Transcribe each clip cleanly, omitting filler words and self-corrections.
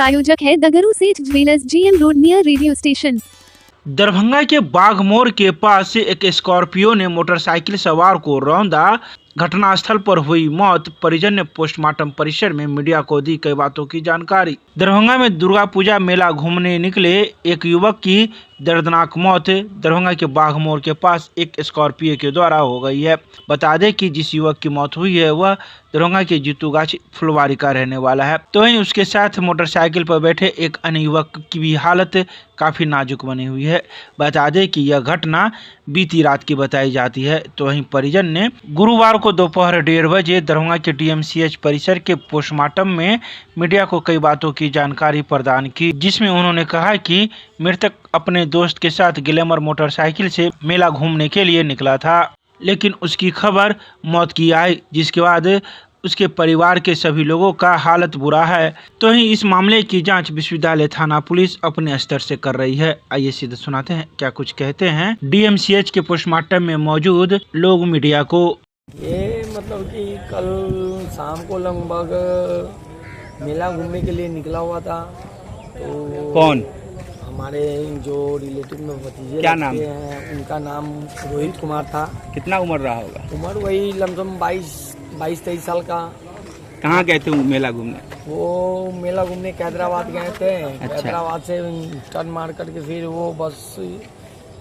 प्रायोजक है दगरू सेठ jewellers, GM road near radio station. Darbhanga के बागमोड़ के पास एक स्कॉर्पियो ने मोटरसाइकिल सवार को रौंदा। घटनास्थल पर हुई मौत। परिजन ने पोस्टमार्टम परिसर में मीडिया को दी कई बातों की जानकारी। दरभंगा में दुर्गा पूजा मेला घूमने निकले एक युवक की दर्दनाक मौत दरभंगा के बागमोड़ के पास एक स्कॉर्पियो के द्वारा हो गई है। बता दें कि जिस युवक की मौत हुई है वह दरभंगा के जीतूगाछी फुलवारी का रहने वाला है। तो वहीं उसके साथ मोटरसाइकिल पर बैठे एक अन्य युवक की भी हालत काफी नाजुक बनी हुई है। बता दें कि यह घटना बीती रात की बताई जाती है। तो वहीं परिजन ने गुरुवार को दोपहर 1:30 बजे दरभंगा के DMCH परिसर के पोस्टमार्टम में मीडिया को कई बातों की जानकारी प्रदान की, जिसमें उन्होंने कहा कि मृतक अपने दोस्त के साथ ग्लैमर मोटरसाइकिल से मेला घूमने के लिए निकला था, लेकिन उसकी खबर मौत की आई, जिसके बाद उसके परिवार के सभी लोगों का हालत बुरा है। तो ही इस मामले की जांच विश्वविद्यालय थाना पुलिस अपने स्तर से कर रही है। आइए सीधे सुनाते हैं क्या कुछ कहते हैं DMCH के पोस्टमार्टम में मौजूद लोग मीडिया को। ये मतलब कि कल शाम को लगभग मेला घूमने के लिए निकला हुआ था। तो कौन? हमारे जो रिलेटिव में भतीजे क्या नाम हैं, उनका नाम रोहित कुमार था। कितना उम्र रहा होगा? उम्र वही लमसम 22-23 साल का। कहाँ गए थे मेला घूमने? वो मेला घूमने हैदराबाद गए थे। अच्छा। हैदराबाद से टर्न मार करके फिर वो बस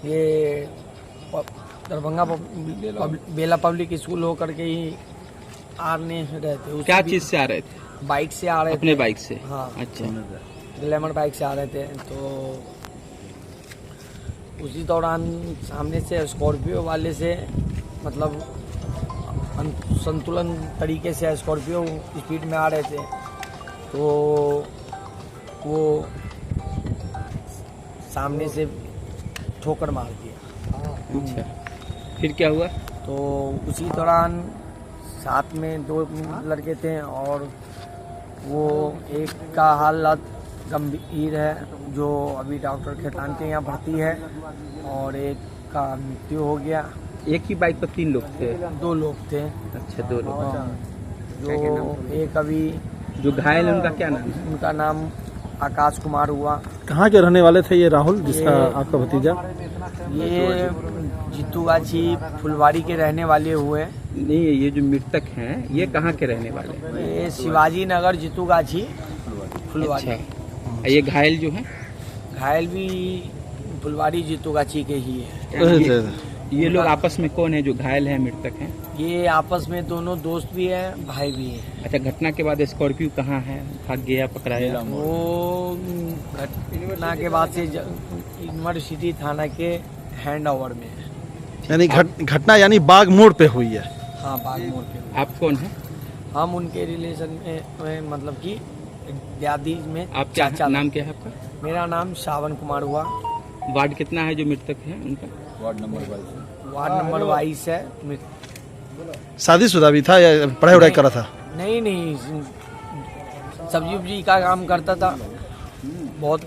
ये दरभंगा बेला पब्लिक स्कूल होकर के ही आने रहते। क्या चीज से आ रहे थे? बाइक से आ रहे थे। अपने बाइक से? हाँ। अच्छा। ग्लैमर बाइक से आ रहे थे। तो उसी दौरान सामने से स्कॉर्पियो वाले से मतलब संतुलन तरीके से स्कॉर्पियो स्पीड में आ रहे थे। तो वो सामने से ठोकर मार दिया। अच्छा, फिर क्या हुआ? तो उसी दौरान साथ में 2 लड़के थे और वो एक का हालत गंभीर है, जो अभी डॉक्टर खेतान के यहाँ भर्ती है, और एक का मृत्यु हो गया। एक ही बाइक पर 3 लोग थे? 2 लोग थे। अच्छा, 2 लोग। जो एक अभी जो घायल है उनका क्या नाम है? उनका नाम आकाश कुमार हुआ। कहाँ के रहने वाले थे ये राहुल, जिसका आपका भतीजा? ये जीतूगाछी फुलवारी के रहने वाले हुए। नहीं, ये जो मृतक हैं ये कहाँ के रहने वाले हैं? ये शिवाजी नगर जीतूगाछी फुलवारी। अच्छा। ये घायल जो है? घायल भी फुलवारी जीतूगाछी के ही है। ये लोग आपस में कौन है जो घायल है, मृतक हैं? ये आपस में दोनों दोस्त भी हैं, भाई भी हैं। अच्छा, घटना के बाद स्कॉर्पियो कहाँ है? भाग गया, पकड़ाया? वो घटना के बाद से यूनिवर्सिटी थाना के हैंड ओवर में है। यानी घटना यानी बागमोड़ पे हुई है? हाँ, बागमोड़ पे। आप कौन है? हम उनके रिलेशन में मतलब कि दादी में। आप क्या चाचा। नाम क्या है आपका? मेरा नाम श्रावण कुमार हुआ। वार्ड कितना है जो मृतक है उनका? वार्ड नंबर 22 है। शादीशुदा भी था या पढ़ाई वढ़ाई करा था? नहीं, सब्जी उब्जी का काम करता था। बहुत।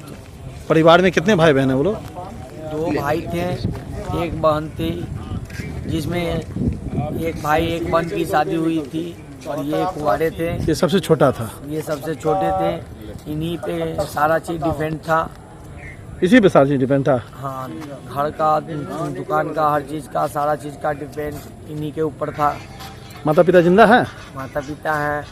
परिवार में कितने भाई बहन है वो लोग? 2 भाई थे, 1 बहन थी, जिसमें एक भाई एक बहन की शादी हुई थी और ये कुंवारे थे। ये सबसे छोटा था? ये सबसे छोटे थे। इन्हीं पे सारा चीज डिपेंड था। इसी पे सारी चीज डिपेंड था? हाँ, घर का, दुकान का, हर चीज का, सारा चीज का डिपेंड इन्हीं के ऊपर था। माता पिता जिंदा है? माता पिता हैं।